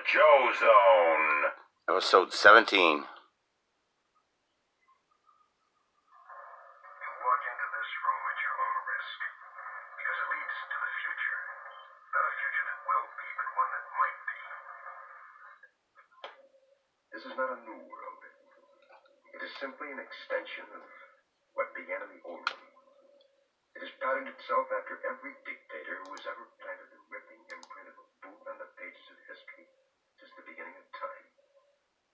Joe Zone. Episode 17. Walk into this room at your own risk, because it leads to the future. Not a future that will be, but one that might be. This is not a new world. It is simply an extension of what began in the old one. It has patterned itself after every dictator who has ever planted the ripping imprint of a boot on the pages of history since the beginning of time.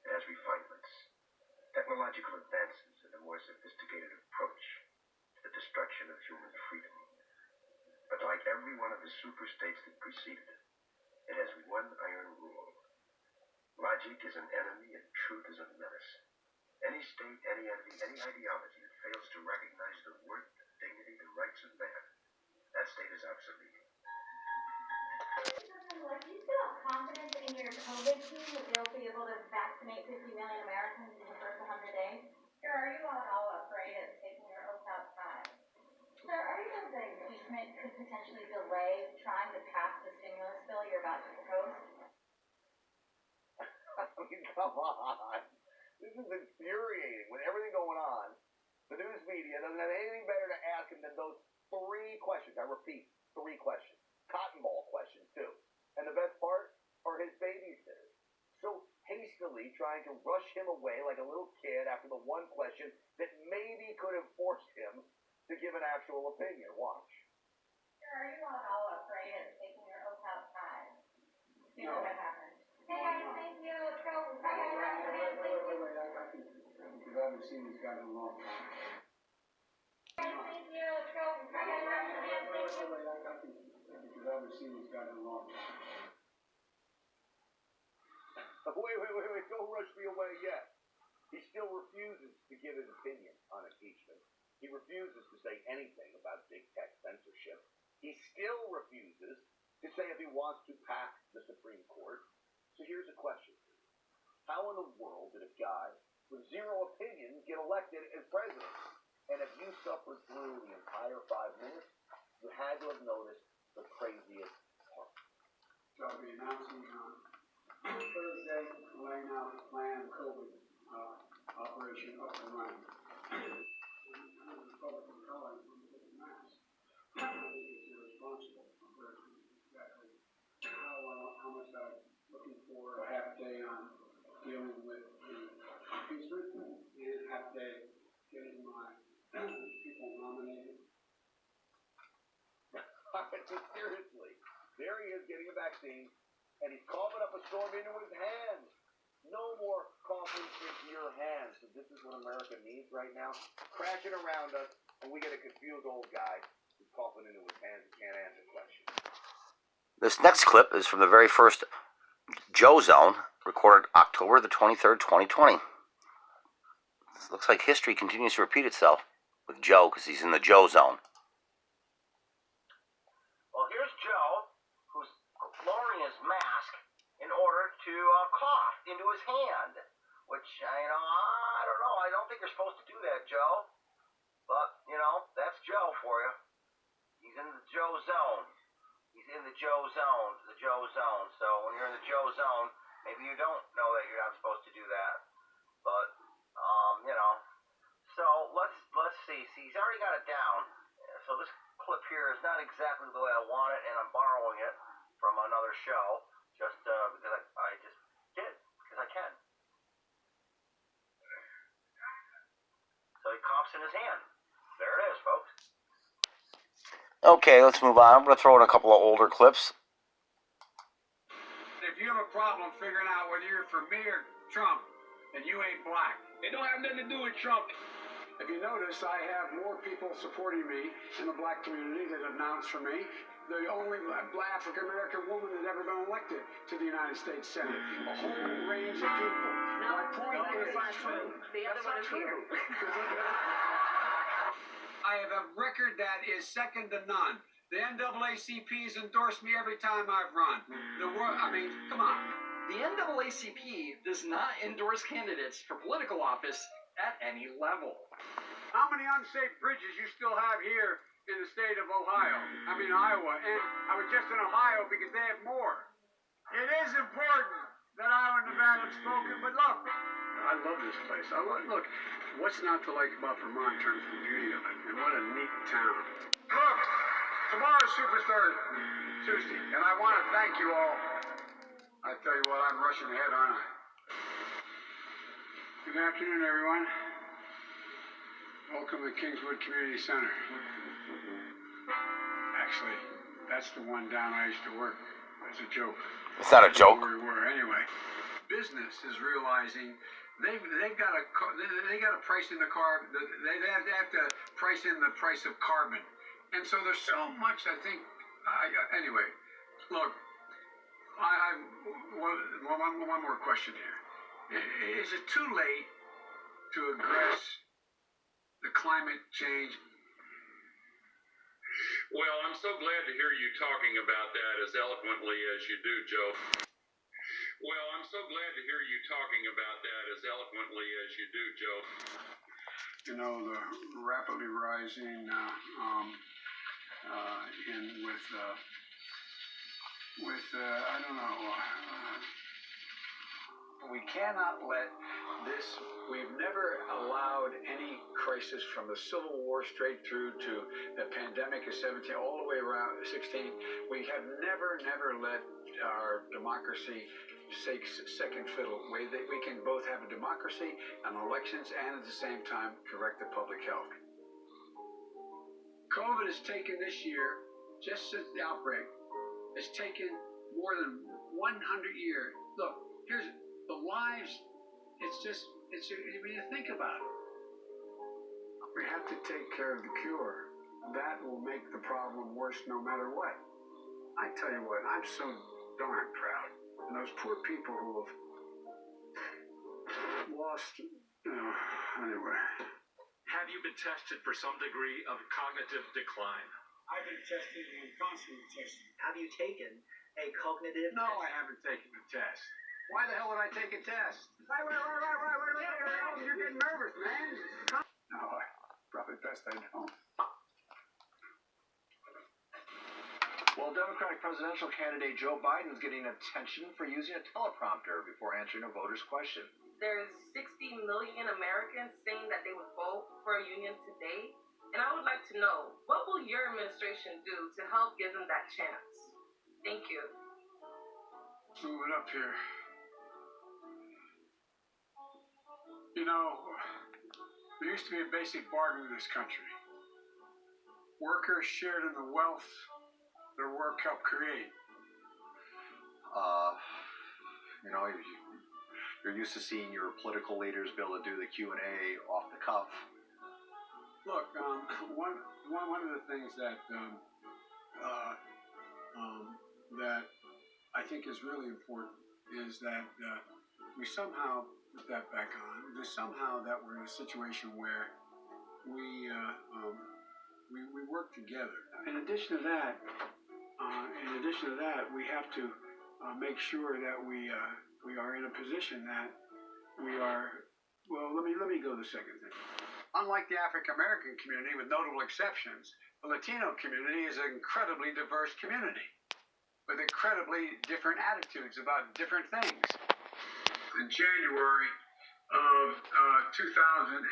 It has refinements, technological advances, and a more sophisticated approach to the destruction of human freedom. But like every one of the super-states that preceded it, it has one iron rule. Logic is an enemy and truth is a menace. Any state, any entity, any ideology that fails to recognize the worth, the dignity, the rights of man, that state is obsolete. Do you feel confident in your COVID team that they'll be able to vaccinate 50 million Americans in the first 100 days? Or are you all afraid of taking your oath outside? Sir, are you sure that impeachment could potentially delay trying to pass the stimulus bill you're about to propose? I mean, come on. This is infuriating. With everything going on, the news media doesn't have anything better to ask him than those three questions. I repeat, three questions. Cotton ball questions, too. And the best part are his babysitters. So hastily trying to rush him away like a little kid after the one question that maybe could have forced him to give an actual opinion. Watch. Sir, are you all afraid of taking your oath outside? You know what happened. Hey, thank you. Let's go. Wait, I got these, because I haven't seen these guys in a long time. Thank you. Let's go. Wait, I got these, because I haven't seen these guys in a long time. Wait, don't rush me away yet. He still refuses to give his opinion on impeachment. He refuses to say anything about big tech censorship. He still refuses to say if he wants to pack the Supreme Court. So here's a question. How in the world did a guy with zero opinion get elected as president? And if you suffered through the entire 5 minutes, you had to have noticed the craziest part. So I'll be announcing Thursday, laying out the plan, COVID operation up and running. I'm a Republican colleague from the mass. I think it's irresponsible compared to exactly how much I'm looking for a half day on dealing with the impeachment and half day getting my people nominated. So seriously, there he is getting a vaccine, and he's coughing up a storm into his hands. No more coughing into your hands. So this is what America needs right now. Crashing around us, and we get a confused old guy who's coughing into his hands and can't answer questions. This next clip is from the very first Joe Zone, recorded October the 23rd, 2020. It looks like history continues to repeat itself with Joe, because he's in the Joe Zone. Well, here's Joe, who's lowering his mask in order to cough into his hand, which, I don't know. I don't think you're supposed to do that, Joe. But, that's Joe for you. He's in the Joe Zone. He's in the Joe Zone, the Joe Zone. So when you're in the Joe Zone, maybe you don't know that you're not supposed to do that. But, So let's see. See, he's already got it down. So this clip here is not exactly the way I want it, and I'm borrowing it from another show just because I just did, because I can. So he coughs in his hand. There it is, folks. Okay, let's move on. I'm going to throw in a couple of older clips. If you have a problem figuring out whether you're for me or Trump, then you ain't black. It don't have nothing to do with Trump. If you notice, I have more people supporting me in the black community that announced for me. The only African-American woman that ever been elected to the United States Senate. A whole range of people. My point is true. The other one is here. I have a record that is second to none. The NAACP's endorsed me every time I've run. The world, come on. The NAACP does not endorse candidates for political office at any level. How many unsafe bridges you still have here in the state of Iowa? And I was just in Ohio because they have more. It is important that island of bad spoken, but look, I love this place. Look, what's not to like about Vermont in terms of the beauty of it, and what a neat town. Look, tomorrow's Superstar Tuesday, and I want to thank you all. I tell you what, I'm rushing ahead, aren't I? Good afternoon, everyone. Welcome to Kingswood Community Center. Actually, that's the one down I used to work. That's a joke. It's not a joke. Where we were anyway. Business is realizing they've got a price in the carbon. They have to price in the price of carbon, and so there's so much. I think. Anyway, look. One more question here. Is it too late to address the climate change? Well, I'm so glad to hear you talking about that as eloquently as you do, Joe. Well, I'm so glad to hear you talking about that as eloquently as you do, Joe. You know, the rapidly rising I don't know. We cannot let this. We've never allowed any crisis from the Civil War straight through to the pandemic of 17, all the way around 16. We have never let our democracy take second fiddle. We can both have a democracy and elections, and at the same time correct the public health. COVID has taken this year, just since the outbreak, it's taken more than 100 years. Look, here's the lives. When you think about it, we have to take care of the cure. That will make the problem worse no matter what. I tell you what, I'm so darn proud. And those poor people who have lost, anyway. Have you been tested for some degree of cognitive decline? I've been tested and constantly tested. Have you taken a cognitive No, test? I haven't taken a test. Why the hell would I take a test? Wait, you're getting nervous, man. No, probably best I don't. Well, Democratic presidential candidate Joe Biden is getting attention for using a teleprompter before answering a voter's question. There's 60 million Americans saying that they would vote for a union today. And I would like to know, what will your administration do to help give them that chance? Thank you. Let's move it up here. You know, there used to be a basic bargain in this country. Workers shared in the wealth their work helped create. You're used to seeing your political leaders be able to do the Q&A off the cuff. Look, one of the things that that I think is really important is that we somehow put that back on. There's somehow that we're in a situation where we work together. In addition to that, we have to make sure that we are in a position that we are. Well, let me go to the second thing. Unlike the African American community, with notable exceptions, the Latino community is an incredibly diverse community with incredibly different attitudes about different things. In January of 2018,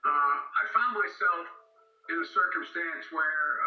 I found myself in a circumstance where,